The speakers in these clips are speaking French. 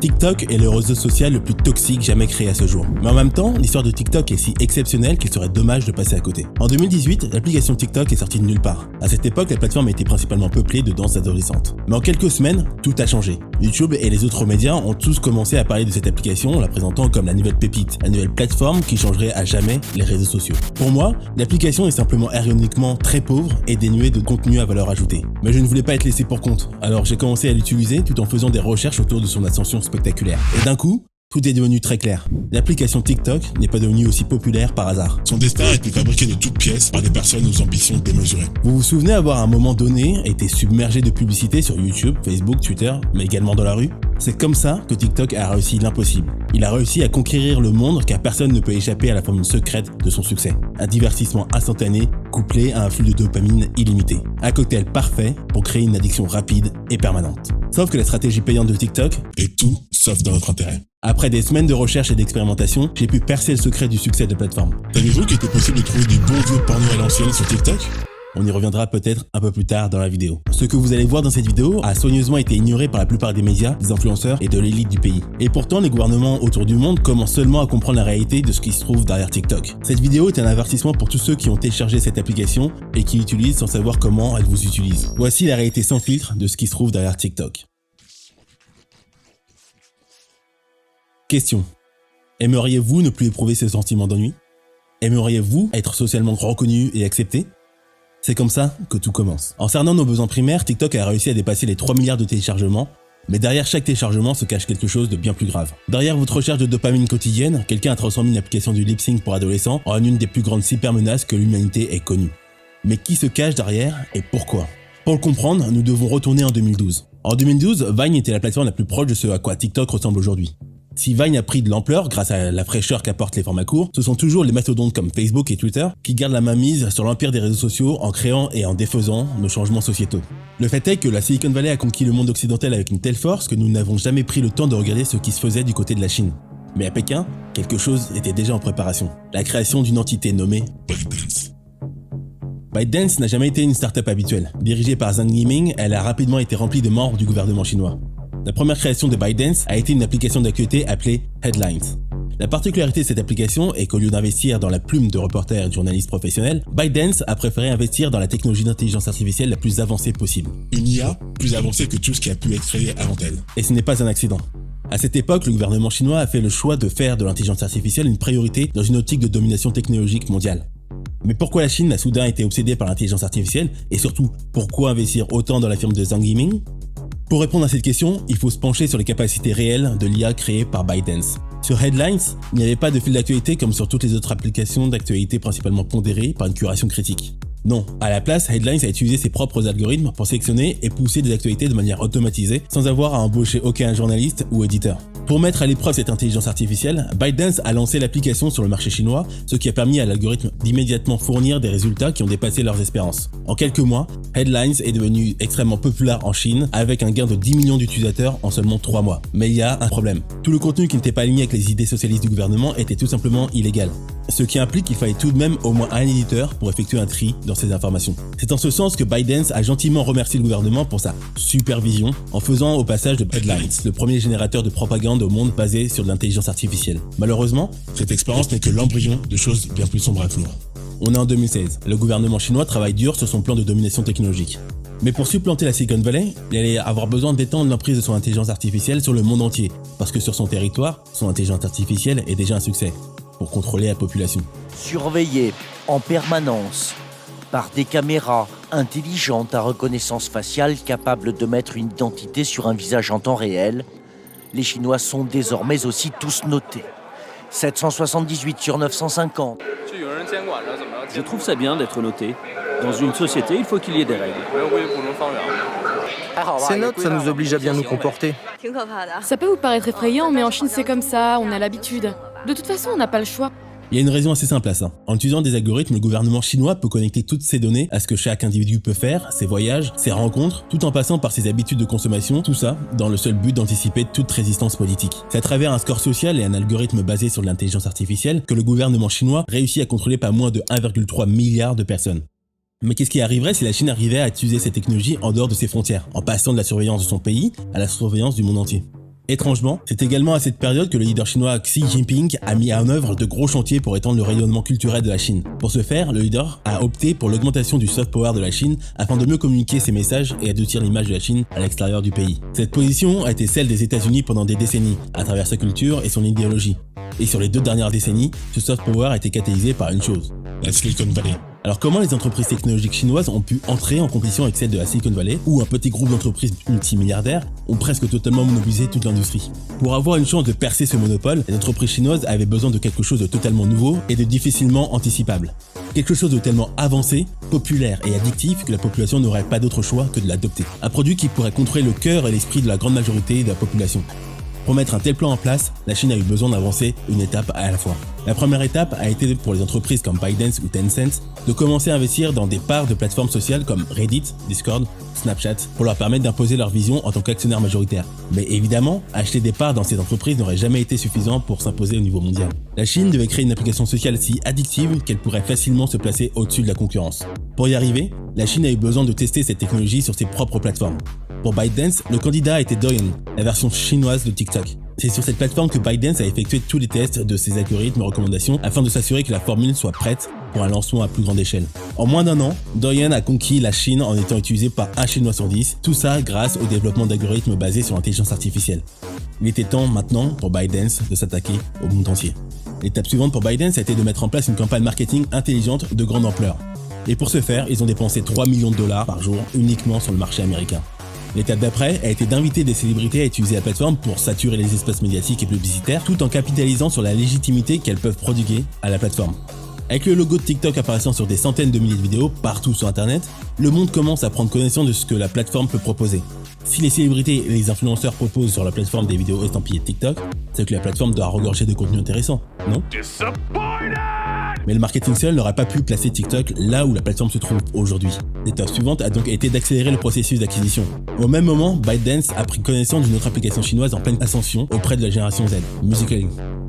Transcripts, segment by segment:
TikTok est le réseau social le plus toxique jamais créé à ce jour. Mais en même temps, l'histoire de TikTok est si exceptionnelle qu'il serait dommage de passer à côté. En 2018, l'application TikTok est sortie de nulle part. À cette époque, la plateforme était principalement peuplée de danses adolescentes. Mais en quelques semaines, tout a changé. YouTube et les autres médias ont tous commencé à parler de cette application en la présentant comme la nouvelle pépite, la nouvelle plateforme qui changerait à jamais les réseaux sociaux. Pour moi, l'application est simplement ironiquement très pauvre et dénuée de contenu à valeur ajoutée. Mais je ne voulais pas être laissé pour compte, alors j'ai commencé à l'utiliser tout en faisant des recherches autour de son ascension spectaculaire. Et d'un coup, tout est devenu très clair. L'application TikTok n'est pas devenue aussi populaire par hasard. Son destin a été fabriqué de toutes pièces par des personnes aux ambitions démesurées. Vous vous souvenez avoir à un moment donné été submergé de publicités sur YouTube, Facebook, Twitter, mais également dans la rue? C'est comme ça que TikTok a réussi l'impossible. Il a réussi à conquérir le monde car personne ne peut échapper à la formule secrète de son succès. Un divertissement instantané couplé à un flux de dopamine illimité. Un cocktail parfait pour créer une addiction rapide et permanente. Sauf que la stratégie payante de TikTok est tout sauf dans notre intérêt. Après des semaines de recherche et d'expérimentation, j'ai pu percer le secret du succès de la plateforme. Saviez-vous qu'il était possible de trouver du bon vieux porno à l'ancienne sur TikTok? On y reviendra peut-être un peu plus tard dans la vidéo. Ce que vous allez voir dans cette vidéo a soigneusement été ignoré par la plupart des médias, des influenceurs et de l'élite du pays. Et pourtant, les gouvernements autour du monde commencent seulement à comprendre la réalité de ce qui se trouve derrière TikTok. Cette vidéo est un avertissement pour tous ceux qui ont téléchargé cette application et qui l'utilisent sans savoir comment elle vous utilise. Voici la réalité sans filtre de ce qui se trouve derrière TikTok. Question. Aimeriez-vous ne plus éprouver ce sentiment d'ennui? Aimeriez-vous être socialement reconnu et accepté? C'est comme ça que tout commence. En cernant nos besoins primaires, TikTok a réussi à dépasser les 3 milliards de téléchargements, mais derrière chaque téléchargement se cache quelque chose de bien plus grave. Derrière votre recherche de dopamine quotidienne, quelqu'un a transformé une application du lip sync pour adolescents en une des plus grandes cybermenaces que l'humanité ait connues. Mais qui se cache derrière et pourquoi? Pour le comprendre, nous devons retourner en 2012. En 2012, Vine était la plateforme la plus proche de ce à quoi TikTok ressemble aujourd'hui. Si Vine a pris de l'ampleur grâce à la fraîcheur qu'apportent les formats courts, ce sont toujours les mastodontes comme Facebook et Twitter qui gardent la mainmise sur l'empire des réseaux sociaux en créant et en défaisant nos changements sociétaux. Le fait est que la Silicon Valley a conquis le monde occidental avec une telle force que nous n'avons jamais pris le temps de regarder ce qui se faisait du côté de la Chine. Mais à Pékin, quelque chose était déjà en préparation. La création d'une entité nommée ByteDance. ByteDance n'a jamais été une start-up habituelle. Dirigée par Zhang Yiming, elle a rapidement été remplie de membres du gouvernement chinois. La première création de ByteDance a été une application d'actualité appelée Headlines. La particularité de cette application est qu'au lieu d'investir dans la plume de reporters et de journalistes professionnels, ByteDance a préféré investir dans la technologie d'intelligence artificielle la plus avancée possible. Une IA plus avancée que tout ce qui a pu être créé avant elle. Et ce n'est pas un accident. À cette époque, le gouvernement chinois a fait le choix de faire de l'intelligence artificielle une priorité dans une optique de domination technologique mondiale. Mais pourquoi la Chine a soudain été obsédée par l'intelligence artificielle et surtout, pourquoi investir autant dans la firme de Zhang Yiming? Pour répondre à cette question, il faut se pencher sur les capacités réelles de l'IA créée par ByteDance. Sur Headlines, il n'y avait pas de fil d'actualité comme sur toutes les autres applications d'actualité principalement pondérées par une curation critique. Non, à la place, Headlines a utilisé ses propres algorithmes pour sélectionner et pousser des actualités de manière automatisée sans avoir à embaucher aucun journaliste ou éditeur. Pour mettre à l'épreuve cette intelligence artificielle, ByteDance a lancé l'application sur le marché chinois, ce qui a permis à l'algorithme d'immédiatement fournir des résultats qui ont dépassé leurs espérances. En quelques mois, Headlines est devenu extrêmement populaire en Chine avec un gain de 10 millions d'utilisateurs en seulement 3 mois. Mais il y a un problème. Tout le contenu qui n'était pas aligné avec les idées socialistes du gouvernement était tout simplement illégal. Ce qui implique qu'il fallait tout de même au moins un éditeur pour effectuer un tri dans ces informations. C'est en ce sens que ByteDance a gentiment remercié le gouvernement pour sa supervision en faisant au passage de Headlines, le premier générateur de propagande au monde basé sur de l'intelligence artificielle. Malheureusement, cette expérience n'est que l'embryon de choses bien plus sombres à venir. On est en 2016. Le gouvernement chinois travaille dur sur son plan de domination technologique. Mais pour supplanter la Silicon Valley, il allait avoir besoin d'étendre l'emprise de son intelligence artificielle sur le monde entier, parce que sur son territoire, son intelligence artificielle est déjà un succès, pour contrôler la population. Surveillés en permanence par des caméras intelligentes à reconnaissance faciale capables de mettre une identité sur un visage en temps réel, les Chinois sont désormais aussi tous notés. 778 sur 950. Je trouve ça bien d'être noté. Dans une société, il faut qu'il y ait des règles. Ces notes, ça nous oblige à bien nous comporter. Ça peut vous paraître effrayant, mais en Chine c'est comme ça, on a l'habitude. De toute façon, on n'a pas le choix. Il y a une raison assez simple à ça. En utilisant des algorithmes, le gouvernement chinois peut connecter toutes ces données à ce que chaque individu peut faire, ses voyages, ses rencontres, tout en passant par ses habitudes de consommation, tout ça dans le seul but d'anticiper toute résistance politique. C'est à travers un score social et un algorithme basé sur l'intelligence artificielle que le gouvernement chinois réussit à contrôler pas moins de 1,3 milliard de personnes. Mais qu'est-ce qui arriverait si la Chine arrivait à utiliser cette technologie en dehors de ses frontières, en passant de la surveillance de son pays à la surveillance du monde entier? Étrangement, c'est également à cette période que le leader chinois Xi Jinping a mis en œuvre de gros chantiers pour étendre le rayonnement culturel de la Chine. Pour ce faire, le leader a opté pour l'augmentation du soft power de la Chine afin de mieux communiquer ses messages et adoucir l'image de la Chine à l'extérieur du pays. Cette position a été celle des États-Unis pendant des décennies, à travers sa culture et son idéologie. Et sur les 2 dernières décennies, ce soft power a été catalysé par une chose: La Silicon Valley. Alors comment les entreprises technologiques chinoises ont pu entrer en compétition avec celles de la Silicon Valley, où un petit groupe d'entreprises multimilliardaires ont presque totalement monopolisé toute l'industrie? Pour avoir une chance de percer ce monopole, les entreprises chinoises avaient besoin de quelque chose de totalement nouveau et de difficilement anticipable. Quelque chose de tellement avancé, populaire et addictif que la population n'aurait pas d'autre choix que de l'adopter. Un produit qui pourrait contrôler le cœur et l'esprit de la grande majorité de la population. Pour mettre un tel plan en place, la Chine a eu besoin d'avancer une étape à la fois. La première étape a été pour les entreprises comme ByteDance ou Tencent de commencer à investir dans des parts de plateformes sociales comme Reddit, Discord, Snapchat pour leur permettre d'imposer leur vision en tant qu'actionnaire majoritaire. Mais évidemment, acheter des parts dans ces entreprises n'aurait jamais été suffisant pour s'imposer au niveau mondial. La Chine devait créer une application sociale si addictive qu'elle pourrait facilement se placer au-dessus de la concurrence. Pour y arriver, la Chine a eu besoin de tester cette technologie sur ses propres plateformes. Pour ByteDance, le candidat était Douyin, la version chinoise de TikTok. C'est sur cette plateforme que ByteDance a effectué tous les tests de ses algorithmes et recommandations afin de s'assurer que la formule soit prête pour un lancement à plus grande échelle. En moins d'1 an, Douyin a conquis la Chine en étant utilisé par 1 Chinois sur 10, tout ça grâce au développement d'algorithmes basés sur l'intelligence artificielle. Il était temps maintenant pour ByteDance de s'attaquer au monde entier. L'étape suivante pour ByteDance a été de mettre en place une campagne marketing intelligente de grande ampleur. Et pour ce faire, ils ont dépensé 3 millions de dollars par jour uniquement sur le marché américain. L'étape d'après a été d'inviter des célébrités à utiliser la plateforme pour saturer les espaces médiatiques et publicitaires tout en capitalisant sur la légitimité qu'elles peuvent prodiguer à la plateforme. Avec le logo de TikTok apparaissant sur des centaines de milliers de vidéos partout sur internet, le monde commence à prendre connaissance de ce que la plateforme peut proposer. Si les célébrités et les influenceurs proposent sur la plateforme des vidéos estampillées de TikTok, c'est que la plateforme doit regorger de contenu intéressant, non? Mais le marketing seul n'aura pas pu placer TikTok là où la plateforme se trouve aujourd'hui. L'étape suivante a donc été d'accélérer le processus d'acquisition. Au même moment, ByteDance a pris connaissance d'une autre application chinoise en pleine ascension auprès de la génération Z, Musical.ly.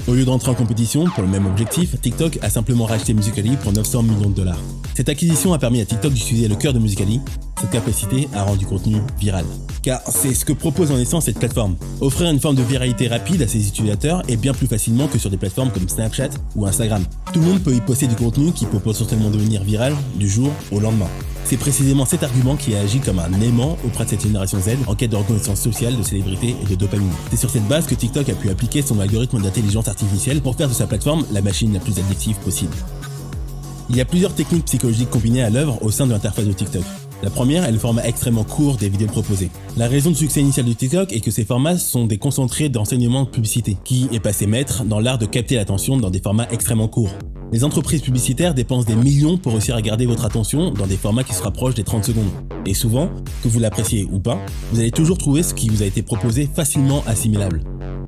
Au lieu d'entrer en compétition pour le même objectif, TikTok a simplement racheté Musical.ly pour 900 millions de dollars. Cette acquisition a permis à TikTok d'utiliser le cœur de Musical.ly, cette capacité à rendre du contenu viral. Car c'est ce que propose en essence cette plateforme. Offrir une forme de viralité rapide à ses utilisateurs et bien plus facilement que sur des plateformes comme Snapchat ou Instagram. Tout le monde peut y poster du contenu qui peut potentiellement devenir viral du jour au lendemain. C'est précisément cet argument qui a agi comme un aimant auprès de cette génération Z en quête de reconnaissance sociale, de célébrité et de dopamine. C'est sur cette base que TikTok a pu appliquer son algorithme d'intelligence artificielle pour faire de sa plateforme la machine la plus addictive possible. Il y a plusieurs techniques psychologiques combinées à l'œuvre au sein de l'interface de TikTok. La première est le format extrêmement court des vidéos proposées. La raison de succès initial de TikTok est que ces formats sont des concentrés d'enseignement de publicité, qui est passé maître dans l'art de capter l'attention dans des formats extrêmement courts. Les entreprises publicitaires dépensent des millions pour réussir à garder votre attention dans des formats qui se rapprochent des 30 secondes. Et souvent, que vous l'appréciez ou pas, vous allez toujours trouver ce qui vous a été proposé facilement assimilable.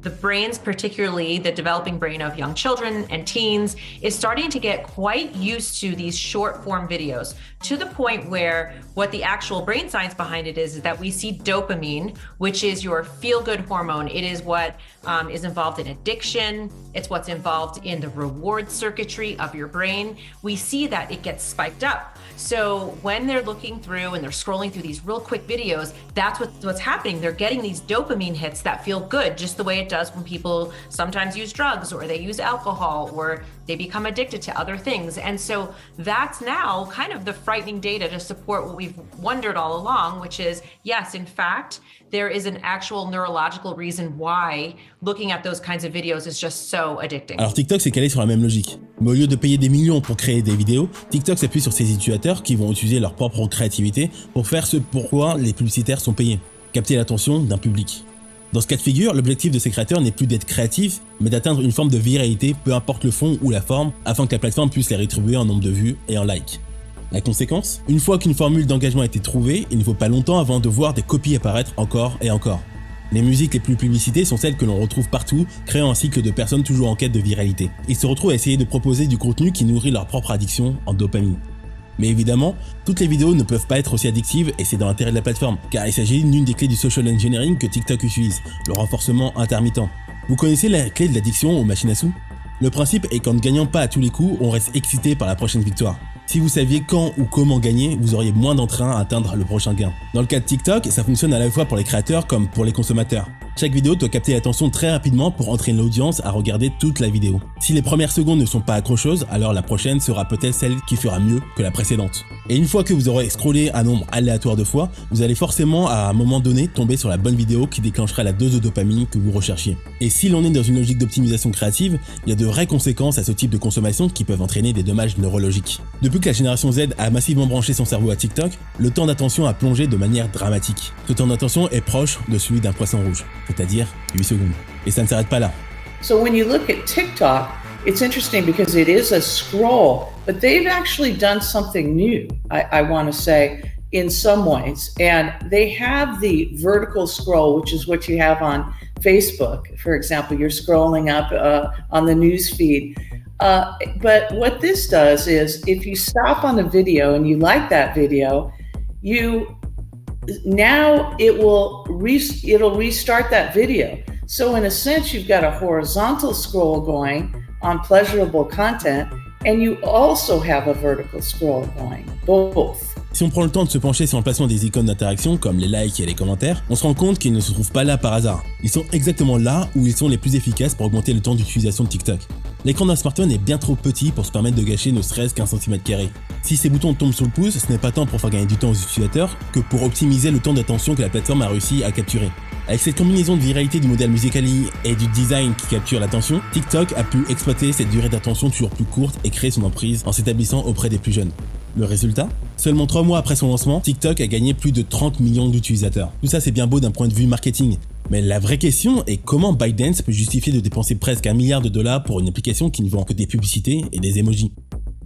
The brains, particularly the developing brain of young children and teens, is starting to get quite used to these short form videos to the point where what the actual brain science behind it is that we see dopamine, which is your feel-good hormone. It is what is involved in addiction. It's what's involved in the reward circuitry of your brain. We see that it gets spiked up. So when they're looking through and they're scrolling through these real quick videos, that's what's happening. They're getting these dopamine hits that feel good, just the way it does when people sometimes use drugs or they use alcohol or they become addicted to other things. And so that's now kind of the frightening data to support what we've wondered all along, which is, yes, in fact, there is an actual neurological reason why looking at those kinds of videos is just so addicting. Alors TikTok s'est calé sur la même logique. Mais au lieu de payer des millions pour créer des vidéos, TikTok s'appuie sur ses utilisateurs qui vont utiliser leur propre créativité pour faire ce pourquoi les publicitaires sont payés. Capter l'attention d'un public. Dans ce cas de figure, l'objectif de ces créateurs n'est plus d'être créatifs, mais d'atteindre une forme de viralité, peu importe le fond ou la forme, afin que la plateforme puisse les rétribuer en nombre de vues et en likes. La conséquence ? Une fois qu'une formule d'engagement a été trouvée, il ne faut pas longtemps avant de voir des copies apparaître encore et encore. Les musiques les plus publicitées sont celles que l'on retrouve partout, créant un cycle de personnes toujours en quête de viralité. Ils se retrouvent à essayer de proposer du contenu qui nourrit leur propre addiction en dopamine. Mais évidemment, toutes les vidéos ne peuvent pas être aussi addictives et c'est dans l'intérêt de la plateforme, car il s'agit d'une des clés du social engineering que TikTok utilise, le renforcement intermittent. Vous connaissez la clé de l'addiction aux machines à sous ? Le principe est qu'en ne gagnant pas à tous les coups, on reste excité par la prochaine victoire. Si vous saviez quand ou comment gagner, vous auriez moins d'entrain à atteindre le prochain gain. Dans le cas de TikTok, ça fonctionne à la fois pour les créateurs comme pour les consommateurs. Chaque vidéo doit capter l'attention très rapidement pour entraîner l'audience à regarder toute la vidéo. Si les premières secondes ne sont pas accrocheuses, alors la prochaine sera peut-être celle qui fera mieux que la précédente. Et une fois que vous aurez scrollé un nombre aléatoire de fois, vous allez forcément à un moment donné tomber sur la bonne vidéo qui déclenchera la dose de dopamine que vous recherchiez. Et si l'on est dans une logique d'optimisation créative, il y a de vraies conséquences à ce type de consommation qui peuvent entraîner des dommages neurologiques. Depuis que la génération Z a massivement branché son cerveau à TikTok, le temps d'attention a plongé de manière dramatique. Ce temps d'attention est proche de celui d'un poisson rouge, c'est-à-dire 8 secondes. Et ça ne s'arrête pas là. So when you look at TikTok, it's interesting because it is a scroll, but they've actually done something new, I want to say, in some ways. And they have the vertical scroll, which is what you have on Facebook. For example, you're scrolling up on the news feed. But what this does is if you stop on a video and you like that video, it'll restart that video. So in a sense, you've got a horizontal scroll going on pleasurable content, and you also have a vertical scroll going, both. Si on prend le temps de se pencher sur le placement des icônes d'interaction comme les likes et les commentaires, on se rend compte qu'ils ne se trouvent pas là par hasard. Ils sont exactement là où ils sont les plus efficaces pour augmenter le temps d'utilisation de TikTok. L'écran d'un smartphone est bien trop petit pour se permettre de gâcher ne serait-ce qu'un centimètre carré. Si ces boutons tombent sur le pouce, ce n'est pas tant pour faire gagner du temps aux utilisateurs que pour optimiser le temps d'attention que la plateforme a réussi à capturer. Avec cette combinaison de viralité du modèle Musical.ly et du design qui capture l'attention, TikTok a pu exploiter cette durée d'attention toujours plus courte et créer son emprise en s'établissant auprès des plus jeunes. Le résultat ? Seulement 3 mois après son lancement, TikTok a gagné plus de 30 millions d'utilisateurs. Tout ça c'est bien beau d'un point de vue marketing, mais la vraie question est comment ByteDance peut justifier de dépenser presque $1 milliard pour une application qui ne vend que des publicités et des emojis.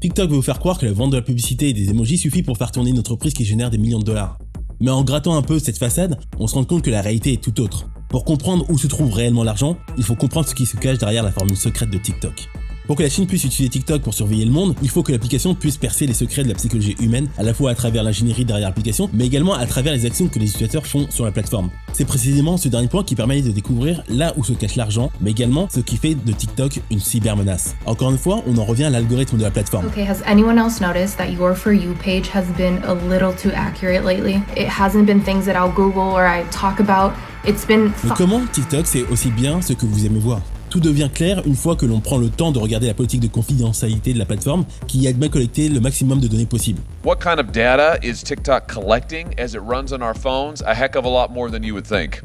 TikTok veut vous faire croire que la vente de la publicité et des emojis suffit pour faire tourner une entreprise qui génère des millions de dollars. Mais en grattant un peu cette façade, on se rend compte que la réalité est tout autre. Pour comprendre où se trouve réellement l'argent, il faut comprendre ce qui se cache derrière la formule secrète de TikTok. Pour que la Chine puisse utiliser TikTok pour surveiller le monde, il faut que l'application puisse percer les secrets de la psychologie humaine, à la fois à travers l'ingénierie derrière l'application, mais également à travers les actions que les utilisateurs font sur la plateforme. C'est précisément ce dernier point qui permet de découvrir là où se cache l'argent, mais également ce qui fait de TikTok une cybermenace. Encore une fois, on en revient à l'algorithme de la plateforme. Okay, has anyone else noticed that your For You page has been a little too accurate lately? It hasn't been things that I'll Google or I talk about. It's been... Mais comment TikTok c'est aussi bien ce que vous aimez voir ? Tout devient clair une fois que l'on prend le temps de regarder la politique de confidentialité de la plateforme qui aide à collecter le maximum de données possibles. What kind of data is TikTok collecting as it runs on our phones? A heck of a lot more than you would think.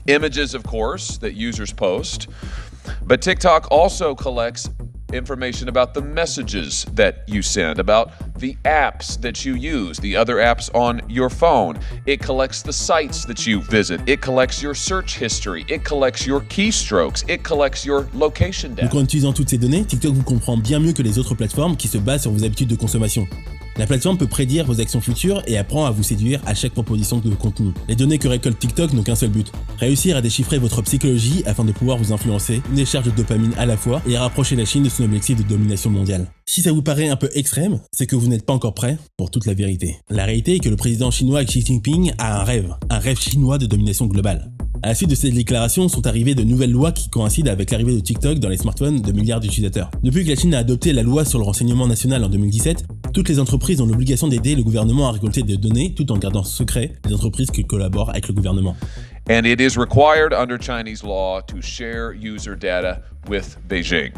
Images, of course, that users post, but TikTok also collects information about the messages that you send, about the apps that you use, the other apps on your phone. It collects the sites that you visit. It collects your search history. It collects your keystrokes. It collects your location data. Donc en utilisant toutes ces données, TikTok vous comprend bien mieux que les autres plateformes qui se basent sur vos habitudes de consommation. La plateforme peut prédire vos actions futures et apprend à vous séduire à chaque proposition de contenu. Les données que récolte TikTok n'ont qu'un seul but, réussir à déchiffrer votre psychologie afin de pouvoir vous influencer, une décharge de dopamine à la fois et à rapprocher la Chine de son objectif de domination mondiale. Si ça vous paraît un peu extrême, c'est que vous n'êtes pas encore prêt pour toute la vérité. La réalité est que le président chinois Xi Jinping a un rêve chinois de domination globale. À la suite de cette déclaration sont arrivées de nouvelles lois qui coïncident avec l'arrivée de TikTok dans les smartphones de milliards d'utilisateurs. Depuis que la Chine a adopté la loi sur le renseignement national en 2017, toutes les entreprises ont l'obligation d'aider le gouvernement à récolter des données tout en gardant secret les entreprises qui collaborent avec le gouvernement. And it is required under Chinese law to share user data with Beijing.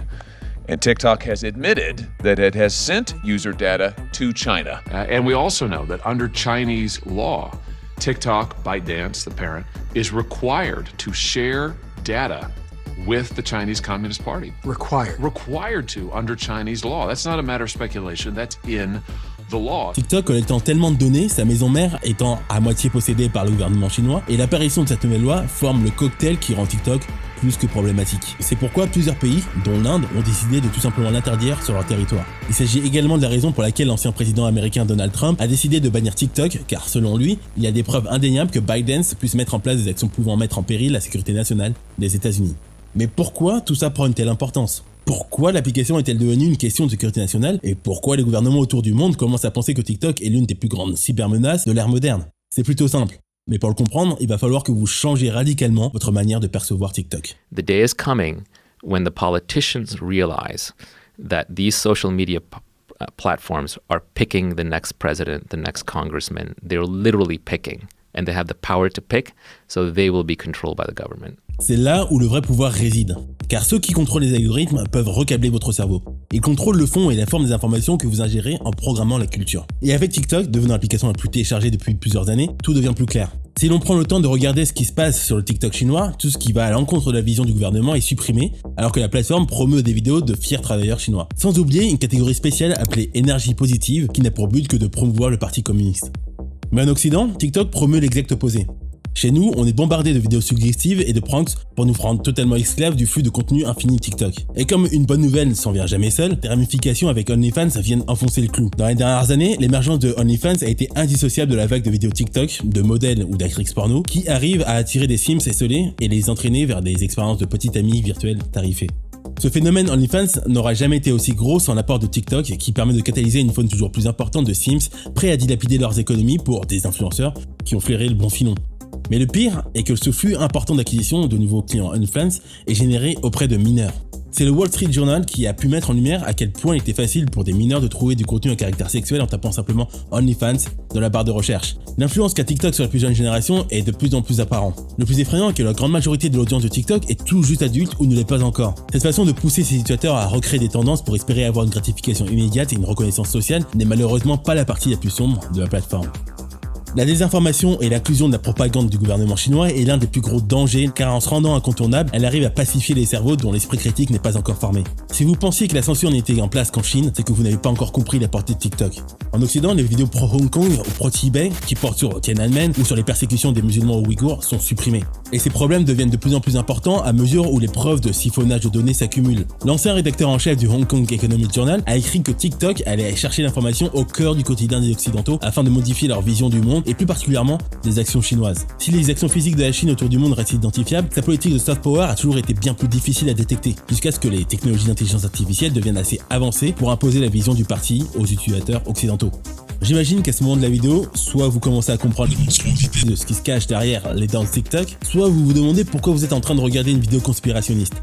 And TikTok has admitted that it has sent user data to China. And we also know that under Chinese law, TikTok, ByteDance, the parent, is required to share data with the Chinese Communist Party. Required to under Chinese law. That's not a matter of speculation. That's in the law. TikTok collectant tellement de données, sa maison mère étant à moitié possédée par le gouvernement chinois, et l'apparition de cette nouvelle loi forme le cocktail qui rend TikTok plus que problématique. C'est pourquoi plusieurs pays, dont l'Inde, ont décidé de tout simplement l'interdire sur leur territoire. Il s'agit également de la raison pour laquelle l'ancien président américain Donald Trump a décidé de bannir TikTok, car selon lui, il y a des preuves indéniables que ByteDance puisse mettre en place des actions pouvant mettre en péril la sécurité nationale des États-Unis. Mais pourquoi tout ça prend une telle importance ? Pourquoi l'application est-elle devenue une question de sécurité nationale ? Et pourquoi les gouvernements autour du monde commencent à penser que TikTok est l'une des plus grandes cybermenaces de l'ère moderne ? C'est plutôt simple. Mais pour le comprendre, il va falloir que vous changiez radicalement votre manière de percevoir TikTok. The day is coming when the politicians realize that these social media platforms are picking the next president, the next congressman. They're literally picking and they have the power to pick, so they will be controlled by the government. C'est là où le vrai pouvoir réside. Car ceux qui contrôlent les algorithmes peuvent recabler votre cerveau. Ils contrôlent le fond et la forme des informations que vous ingérez en programmant la culture. Et avec TikTok, devenant l'application la plus téléchargée depuis plusieurs années, tout devient plus clair. Si l'on prend le temps de regarder ce qui se passe sur le TikTok chinois, tout ce qui va à l'encontre de la vision du gouvernement est supprimé, alors que la plateforme promeut des vidéos de fiers travailleurs chinois. Sans oublier une catégorie spéciale appelée énergie positive, qui n'a pour but que de promouvoir le parti communiste. Mais en Occident, TikTok promeut l'exact opposé. Chez nous, on est bombardé de vidéos suggestives et de pranks pour nous rendre totalement esclaves du flux de contenu infini TikTok. Et comme une bonne nouvelle s'en vient jamais seule, les ramifications avec OnlyFans viennent enfoncer le clou. Dans les dernières années, l'émergence de OnlyFans a été indissociable de la vague de vidéos TikTok, de modèles ou d'actrices porno, qui arrivent à attirer des Sims esselés et les entraîner vers des expériences de petits amis virtuels tarifés. Ce phénomène OnlyFans n'aura jamais été aussi gros sans l'apport de TikTok qui permet de catalyser une faune toujours plus importante de Sims prêts à dilapider leurs économies pour des influenceurs qui ont flairé le bon filon. Mais le pire est que ce flux important d'acquisition de nouveaux clients OnlyFans est généré auprès de mineurs. C'est le Wall Street Journal qui a pu mettre en lumière à quel point il était facile pour des mineurs de trouver du contenu à caractère sexuel en tapant simplement OnlyFans dans la barre de recherche. L'influence qu'a TikTok sur la plus jeune génération est de plus en plus apparente. Le plus effrayant est que la grande majorité de l'audience de TikTok est tout juste adulte ou ne l'est pas encore. Cette façon de pousser ses utilisateurs à recréer des tendances pour espérer avoir une gratification immédiate et une reconnaissance sociale n'est malheureusement pas la partie la plus sombre de la plateforme. La désinformation et l'inclusion de la propagande du gouvernement chinois est l'un des plus gros dangers car en se rendant incontournable, elle arrive à pacifier les cerveaux dont l'esprit critique n'est pas encore formé. Si vous pensiez que la censure n'était en place qu'en Chine, c'est que vous n'avez pas encore compris la portée de TikTok. En Occident, les vidéos pro-Hong Kong ou pro-Tibet qui portent sur Tiananmen ou sur les persécutions des musulmans ouïghours sont supprimées. Et ces problèmes deviennent de plus en plus importants à mesure où les preuves de siphonnage de données s'accumulent. L'ancien rédacteur en chef du Hong Kong Economic Journal a écrit que TikTok allait chercher l'information au cœur du quotidien des Occidentaux afin de modifier leur vision du monde et plus particulièrement des actions chinoises. Si les actions physiques de la Chine autour du monde restent identifiables, sa politique de soft power a toujours été bien plus difficile à détecter, jusqu'à ce que les technologies d'intelligence artificielle deviennent assez avancées pour imposer la vision du parti aux utilisateurs occidentaux. J'imagine qu'à ce moment de la vidéo, soit vous commencez à comprendre de ce qui se cache derrière les danses TikTok, soit vous vous demandez pourquoi vous êtes en train de regarder une vidéo conspirationniste.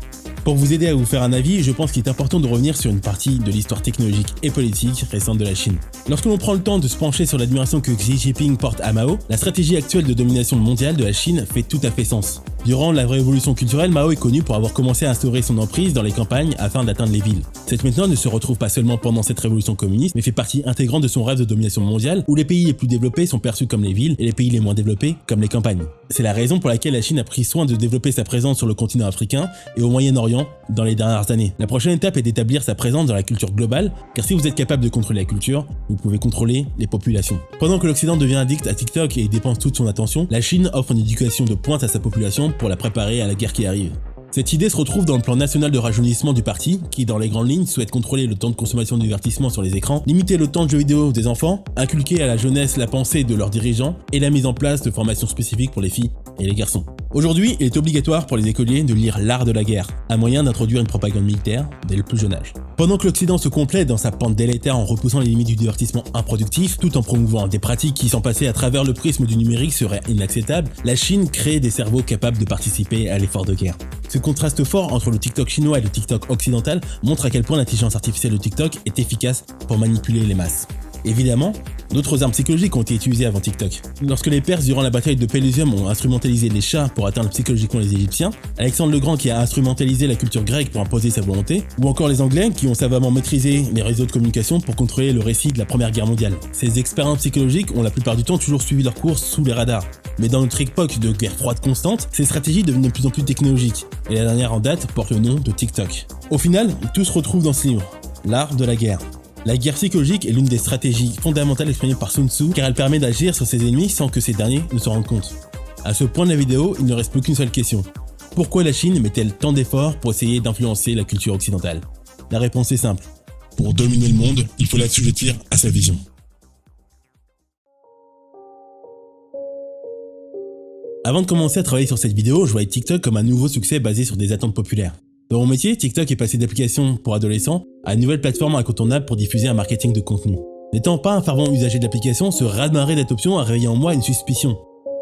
Pour vous aider à vous faire un avis, je pense qu'il est important de revenir sur une partie de l'histoire technologique et politique récente de la Chine. Lorsque l'on prend le temps de se pencher sur l'admiration que Xi Jinping porte à Mao, la stratégie actuelle de domination mondiale de la Chine fait tout à fait sens. Durant la révolution culturelle, Mao est connu pour avoir commencé à instaurer son emprise dans les campagnes afin d'atteindre les villes. Cette méthode ne se retrouve pas seulement pendant cette révolution communiste, mais fait partie intégrante de son rêve de domination mondiale, où les pays les plus développés sont perçus comme les villes et les pays les moins développés comme les campagnes. C'est la raison pour laquelle la Chine a pris soin de développer sa présence sur le continent africain et au Moyen-Orient dans les dernières années. La prochaine étape est d'établir sa présence dans la culture globale, car si vous êtes capable de contrôler la culture, vous pouvez contrôler les populations. Pendant que l'Occident devient addict à TikTok et dépense toute son attention, la Chine offre une éducation de pointe à sa population pour la préparer à la guerre qui arrive. Cette idée se retrouve dans le plan national de rajeunissement du parti, qui dans les grandes lignes souhaite contrôler le temps de consommation de divertissement sur les écrans, limiter le temps de jeux vidéo des enfants, inculquer à la jeunesse la pensée de leurs dirigeants et la mise en place de formations spécifiques pour les filles et les garçons. Aujourd'hui, il est obligatoire pour les écoliers de lire L'Art de la guerre, un moyen d'introduire une propagande militaire dès le plus jeune âge. Pendant que l'Occident se complaît dans sa pente délétère en repoussant les limites du divertissement improductif, tout en promouvant des pratiques qui, sans passer à travers le prisme du numérique, seraient inacceptables, la Chine crée des cerveaux capables de participer à l'effort de guerre. Ce contraste fort entre le TikTok chinois et le TikTok occidental montre à quel point l'intelligence artificielle de TikTok est efficace pour manipuler les masses. Évidemment, d'autres armes psychologiques ont été utilisées avant TikTok. Lorsque les Perses, durant la bataille de Pélusium, ont instrumentalisé les chats pour atteindre psychologiquement les Égyptiens, Alexandre le Grand qui a instrumentalisé la culture grecque pour imposer sa volonté, ou encore les Anglais qui ont savamment maîtrisé les réseaux de communication pour contrôler le récit de la Première Guerre mondiale. Ces expériences psychologiques ont la plupart du temps toujours suivi leur cours sous les radars. Mais dans notre époque de guerre froide constante, ces stratégies deviennent de plus en plus technologiques, et la dernière en date porte le nom de TikTok. Au final, tout se retrouve dans ce livre, L'Art de la guerre. La guerre psychologique est l'une des stratégies fondamentales exprimées par Sun Tzu car elle permet d'agir sur ses ennemis sans que ces derniers ne se rendent compte. À ce point de la vidéo, il ne reste plus qu'une seule question. Pourquoi la Chine met-elle tant d'efforts pour essayer d'influencer la culture occidentale? La réponse est simple. Pour dominer le monde, il faut l'assujettir à sa vision. Avant de commencer à travailler sur cette vidéo, je voyais TikTok comme un nouveau succès basé sur des attentes populaires. Dans mon métier, TikTok est passé d'application pour adolescents à une nouvelle plateforme incontournable pour diffuser un marketing de contenu. N'étant pas un fervent usager de l'application, ce raz-de-marée d'adoption a réveillé en moi une suspicion.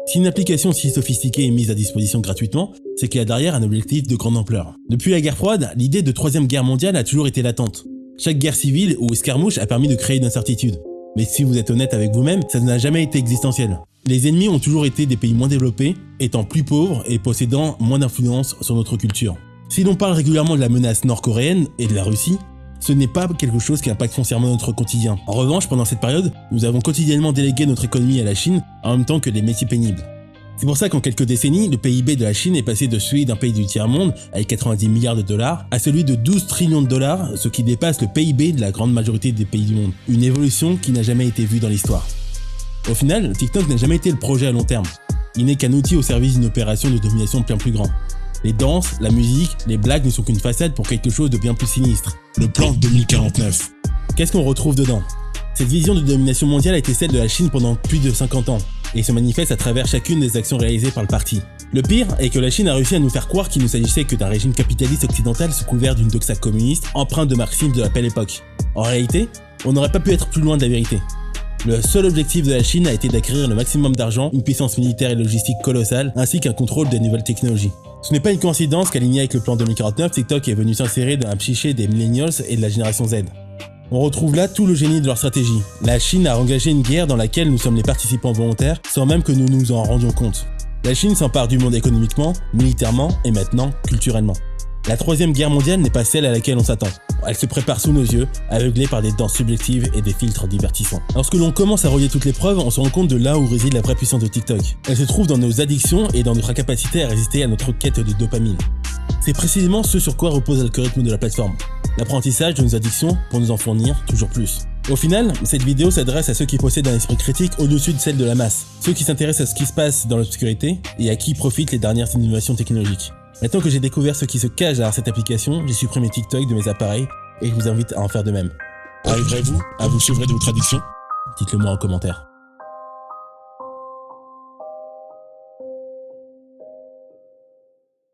Si une application si sophistiquée est mise à disposition gratuitement, c'est qu'il y a derrière un objectif de grande ampleur. Depuis la guerre froide, l'idée de troisième guerre mondiale a toujours été latente. Chaque guerre civile ou escarmouche a permis de créer une incertitude. Mais si vous êtes honnête avec vous-même, ça n'a jamais été existentiel. Les ennemis ont toujours été des pays moins développés, étant plus pauvres et possédant moins d'influence sur notre culture. Si l'on parle régulièrement de la menace nord-coréenne et de la Russie, ce n'est pas quelque chose qui impacte foncièrement notre quotidien. En revanche, pendant cette période, nous avons quotidiennement délégué notre économie à la Chine en même temps que les métiers pénibles. C'est pour ça qu'en quelques décennies, le PIB de la Chine est passé de celui d'un pays du tiers-monde, avec 90 milliards de dollars, à celui de 12 trillions de dollars, ce qui dépasse le PIB de la grande majorité des pays du monde. Une évolution qui n'a jamais été vue dans l'histoire. Au final, TikTok n'a jamais été le projet à long terme. Il n'est qu'un outil au service d'une opération de domination bien plus grand. Les danses, la musique, les blagues ne sont qu'une façade pour quelque chose de bien plus sinistre. Le plan 2049. Qu'est-ce qu'on retrouve dedans ? Cette vision de domination mondiale a été celle de la Chine pendant plus de 50 ans, et se manifeste à travers chacune des actions réalisées par le parti. Le pire est que la Chine a réussi à nous faire croire qu'il ne s'agissait que d'un régime capitaliste occidental sous couvert d'une doxa communiste empreinte de marxisme de la belle époque. En réalité, on n'aurait pas pu être plus loin de la vérité. Le seul objectif de la Chine a été d'acquérir le maximum d'argent, une puissance militaire et logistique colossale, ainsi qu'un contrôle des nouvelles technologies. Ce n'est pas une coïncidence qu'aligné avec le plan 2049, TikTok est venu s'insérer dans un psyché des millennials et de la génération Z. On retrouve là tout le génie de leur stratégie. La Chine a engagé une guerre dans laquelle nous sommes les participants volontaires, sans même que nous nous en rendions compte. La Chine s'empare du monde économiquement, militairement et maintenant culturellement. La troisième guerre mondiale n'est pas celle à laquelle on s'attend. Elle se prépare sous nos yeux, aveuglée par des danses subjectives et des filtres divertissants. Lorsque l'on commence à relier toutes les preuves, on se rend compte de là où réside la vraie puissance de TikTok. Elle se trouve dans nos addictions et dans notre incapacité à résister à notre quête de dopamine. C'est précisément ce sur quoi repose l'algorithme de la plateforme. L'apprentissage de nos addictions pour nous en fournir toujours plus. Au final, cette vidéo s'adresse à ceux qui possèdent un esprit critique au-dessus de celle de la masse, ceux qui s'intéressent à ce qui se passe dans l'obscurité et à qui profitent les dernières innovations technologiques. Maintenant que j'ai découvert ce qui se cache derrière cette application, j'ai supprimé TikTok de mes appareils et je vous invite à en faire de même. Arriverez-vous à vous sevrer de votre addiction ? Dites-le moi en commentaire.